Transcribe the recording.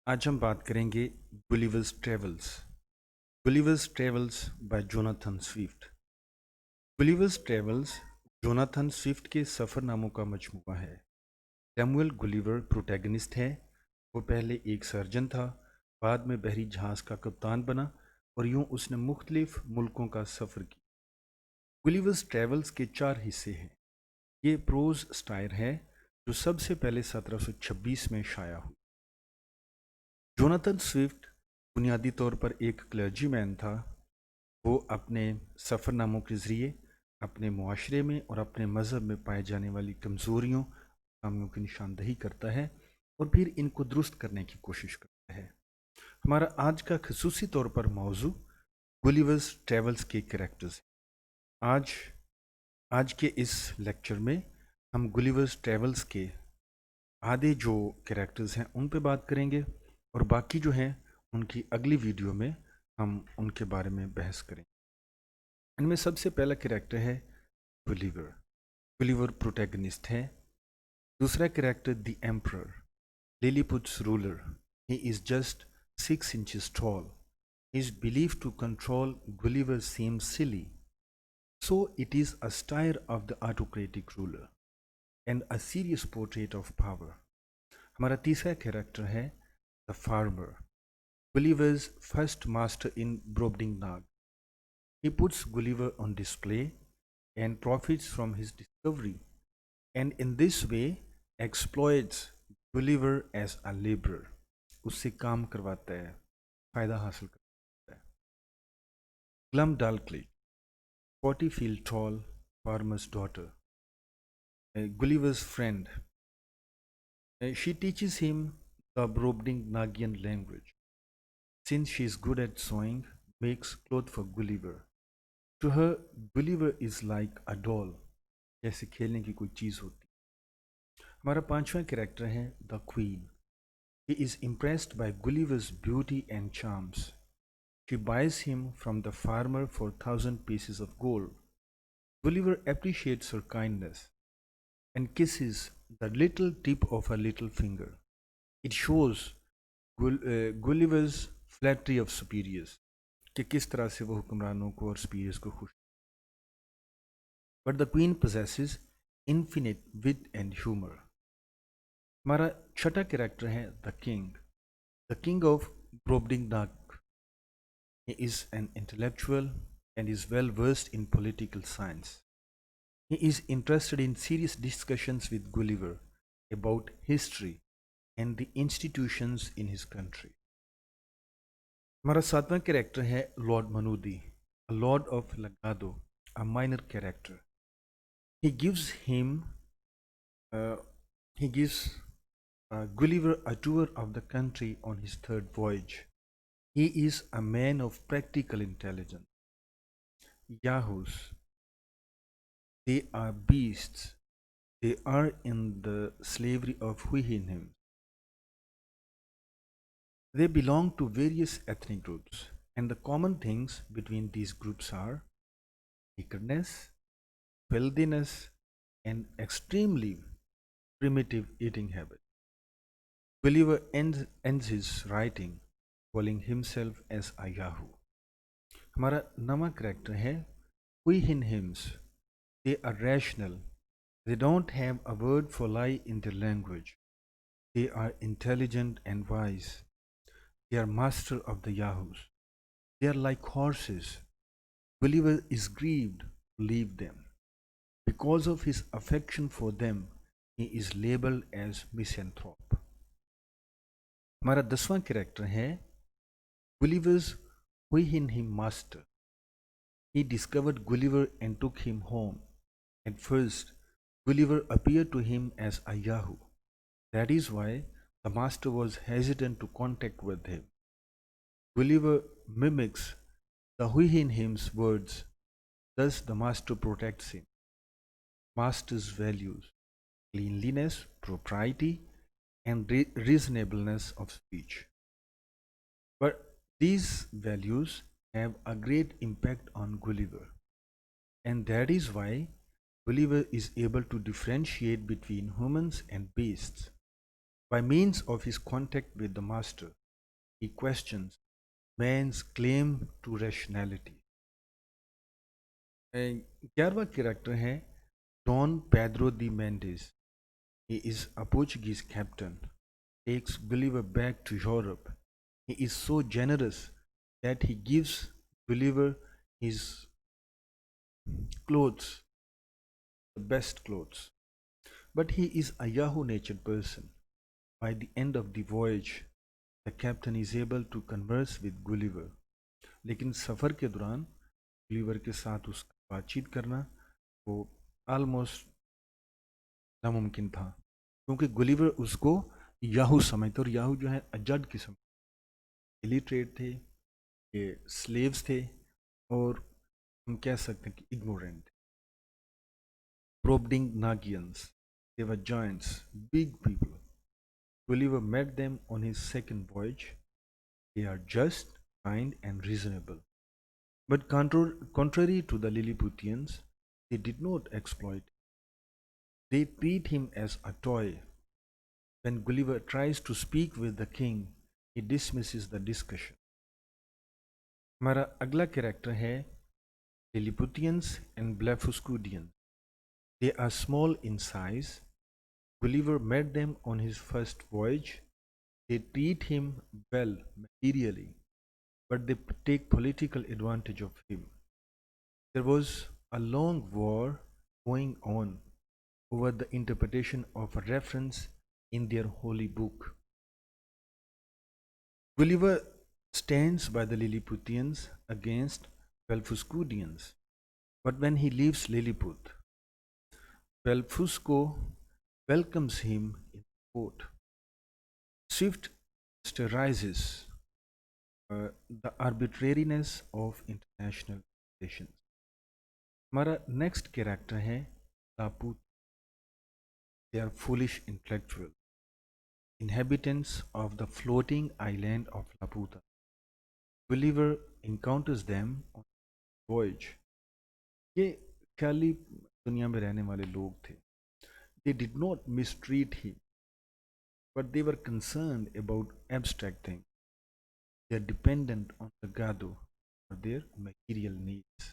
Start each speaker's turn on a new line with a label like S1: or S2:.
S1: आज हम बात करेंगे Gulliver's Travels. Gulliver's Travels by Jonathan Swift. Gulliver's Travels Jonathan Swift के सफ़रनामों का मजमूआ है। सैमुअल गुलिवर प्रोटैगनिस्ट है। वो पहले एक सर्जन था, बाद में बहरी जहाज़ का कप्तान बना और यूं उसने मुख्तलिफ मुल्कों का सफ़र किया। गुलिवर्स ट्रेवल्स के 4 हिस्से हैं। ये प्रोज स्टायर है जो सबसे पहले 1726 में शाया हुई। जोनाथन स्विफ्ट बुनियादी तौर पर एक क्लर्जीमैन था। वो अपने सफ़रनामों के ज़रिए अपने मुआशरे में और अपने मज़हब में पाए जाने वाली कमज़ोरियों खामियों की निशानदही करता है और फिर इनको दुरुस्त करने की कोशिश करता है। हमारा आज का खसूसी तौर पर मौजू गुलिवर्स ट्रेवल्स के कैरेक्टर्स हैं। आज आज के इस लेक्चर में हम गुलिवर्स ट्रेवल्स के आधे जो कैरेक्टर्स हैं उन पे बात करेंगे और बाकी जो हैं उनकी अगली वीडियो में हम उनके बारे में बहस करेंगे। इनमें सबसे पहला कैरेक्टर है गुलिवर। गुलिवर प्रोटैगनिस्ट है। दूसरा character the emperor, Lilliput's ruler. He is just 6 inches tall. His belief to control Gulliver seems silly, so it is a style of the autocratic ruler and a serious portrait of power. हमारा तीसरा character है the farmer, Gulliver's first master in Brobdingnag. He puts Gulliver on display and profits from his discovery, and in this way exploits Gulliver as a laborer. उससे काम करवाता है, फायदा हासिल करता है। Glum Dalcliffe, 40 feet tall farmer's daughter, Gulliver's friend. She teaches him the Brobdingnagian language. Since she is good at sewing, makes clothes for Gulliver. To her, Gulliver is like a doll, जैसे खेलने की कोई चीज़ होती। हमारा पांचवा character है the queen. He is impressed by Gulliver's beauty and charms. She buys him from the farmer for 1,000 pieces of gold. Gulliver appreciates her kindness and kisses the little tip of her little finger. It shows Gulliver's flattery of superiors, कि किस तरह से वो हुक्मरानों को और superiors को खुश। But the queen possesses infinite wit and humor. हमारा छठा कैरेक्टर है the king, the king of Brobdingnag. He is an intellectual and is well versed in political science. He is interested in serious discussions with Gulliver about history and the institutions in his country. हमारा सातवां character है Lord Munodi, Lord of Lagado, a minor character. He gives him uh, he gives Gulliver a tour of the country on his third voyage. He is a man of practical intelligence. Yahoos, they are beasts. They are in the slavery of Huihinhim. They belong to various ethnic groups, and the common things between these groups are eagerness, filthiness, and extremely primitive eating habits. Gulliver ends his writing calling himself as a Yahoo. हमारा नवा character है Huihinhims. They are rational. They don't have a word for lie in their language. They are intelligent and wise. They are master of the Yahoos. They are like horses. Gulliver is grieved to leave them. Because of his affection for them, he is labeled as misanthrope. हमारा 10वां character है Gulliver's Huihinhim master. He discovered Gulliver and took him home. At first, Gulliver appeared to him as a Yahoo. That is why the master was hesitant to contact with him. Gulliver mimics the Huihinhim's words, thus the master protects him. Master's values: cleanliness, propriety, and reasonableness of speech. But these values have a great impact on Gulliver, and that is why Gulliver is able to differentiate between humans and beasts. By means of his contact with the master, he questions man's claim to rationality. 11वां character है Don Pedro de Mendez. He is a Portuguese captain, takes Gulliver back to Europe. He is so generous that he gives Gulliver his clothes, the best clothes. But he is a Yahoo natured person. By the end of the voyage, the captain is able to converse with Gulliver. लेकिन सफ़र के दौरान Gulliver के साथ उसका बातचीत करना वो almost नामुमकिन था, क्योंकि गुलिवर उसको याहू समझते, और याहू जो है अजड किस्म, इलिटरेट थे, ये स्लेव्स थे, और हम कह सकते हैं कि इग्नोरेंट थे. Brobdingnagians, they were giants, big people. Gulliver met them on his second voyage. They are just, kind, and reasonable. But contrary to the Lilliputians, they did not exploit. They treat him as a toy. When Gulliver tries to speak with the king, he dismisses the discussion. हमारा अगला character है Lilliputians and Blefuscudians. They are small in size. Gulliver met them on his first voyage. They treat him well materially, but they take political advantage of him. There was a long war going on over the interpretation of a reference in their holy book. Gulliver stands by the Lilliputians against Belfuscudians, but when he leaves Lilliput, Belfusco welcomes him in port. Swift sterilizes the arbitrariness of international relations. हमारा next character है लापूत. They are foolish intellectuals, inhabitants of the floating island of Laputa. Gulliver encounters them on voyage. ये ख्याली दुनिया में रहने वाले लोग थे. They did not mistreat him, but they were concerned about abstract things. They are dependent on the Gado for their material needs.